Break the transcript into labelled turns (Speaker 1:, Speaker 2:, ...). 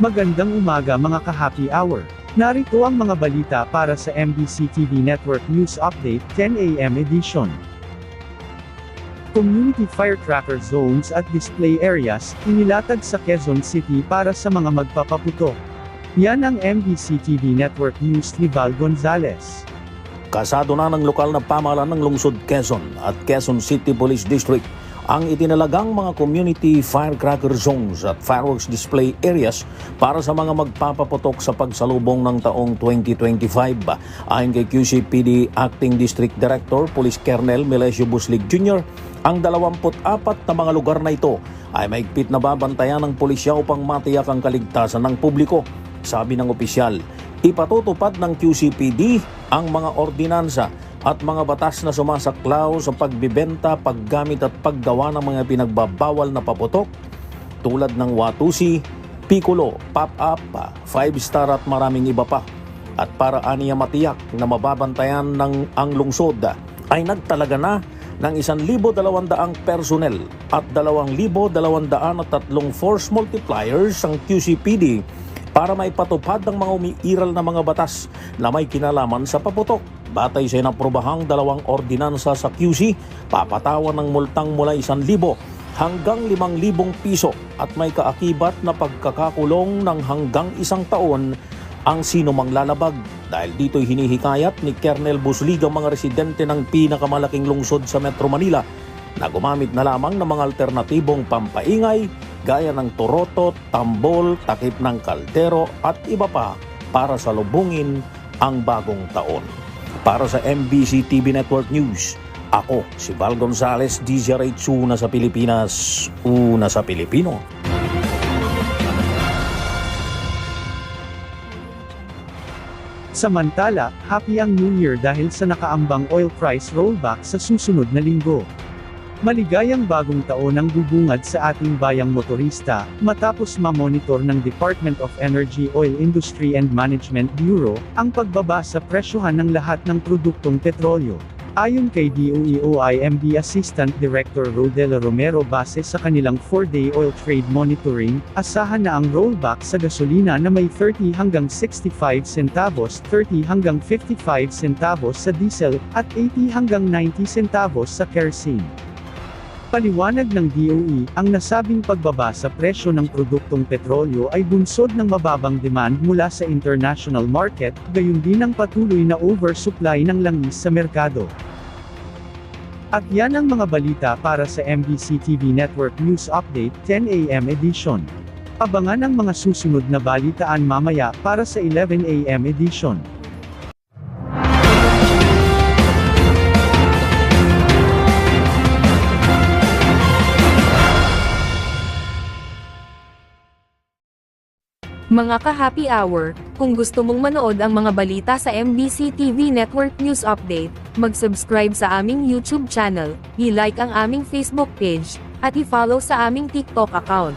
Speaker 1: Magandang umaga mga ka-happy hour. Narito ang mga balita para sa MBC TV Network News Update 10 AM edition. Community firecracker zones at display areas, inilatag sa Quezon City para sa mga magpapaputok. Yan ang MBC TV Network News ni Val Gonzales.
Speaker 2: Kasado na ng lokal na pamahalaan ng lungsod Quezon at Quezon City Police District ang itinalagang mga community firecracker zones at fireworks display areas para sa mga magpapaputok sa pagsalubong ng taong 2025. Ayon kay QCPD Acting District Director Police Colonel Melesio Buslig Jr., ang 24 na mga lugar na ito ay mahigpit na babantayan ng pulisya upang matiyak ang kaligtasan ng publiko. Sabi ng opisyal, ipatutupad ng QCPD ang mga ordinansa at mga batas na sumasaklaw sa pagbibenta, paggamit at paggawa ng mga pinagbabawal na paputok tulad ng Watusi, Piccolo, Pop-Up, 5-star at maraming iba pa. At para aniya matiyak na mababantayan ng ang lungsod ay nagtalaga na ng 1,200 personnel at 2,203 force multipliers ang QCPD para maipatupad ang mga umiiral na mga batas na may kinalaman sa paputok. Batay sa inaprobahang 2 ordinansa sa QC, papatawan ng multang mula 1,000 hanggang 5,000 piso at may kaakibat na pagkakakulong ng hanggang 1 taon ang sino mang lalabag. Dahil dito'y hinihikayat ni Colonel Buslig ang mga residente ng pinakamalaking lungsod sa Metro Manila na gumamit na lamang ng mga alternatibong pampaingay gaya ng torotot, tambol, takip ng kaldero at iba pa para salubungin ang bagong taon. Para sa MBC TV Network News, ako si Val Gonzales, DZRH, una sa Pilipinas, una sa Pilipino.
Speaker 1: Samantala, happy ang New Year dahil sa nakaambang oil price rollback sa susunod na linggo. Maligayang bagong taon ang bubungad sa ating bayang motorista, matapos ma-monitor ng Department of Energy Oil Industry and Management Bureau, ang pagbaba sa presyohan ng lahat ng produktong petrolyo. Ayon kay DOE-OIMB Assistant Director Rodela Romero, base sa kanilang 4-day oil trade monitoring, asahan na ang rollback sa gasolina na may 30 hanggang 65 centavos, 30 hanggang 55 centavos sa diesel, at 80 hanggang 90 centavos sa kerosene. Paliwanag ng DOE, ang nasabing pagbaba sa presyo ng produktong petrolyo ay bunsod ng mababang demand mula sa international market, gayon din ang patuloy na oversupply ng langis sa merkado. At yan ang mga balita para sa MBC TV Network News Update 10 AM edition. Abangan ang mga susunod na balitaan mamaya para sa 11 AM edition.
Speaker 3: Mga ka-happy hour, kung gusto mong manood ang mga balita sa MBC TV Network News Update, mag-subscribe sa aming YouTube channel, i-like ang aming Facebook page, at i-follow sa aming TikTok account.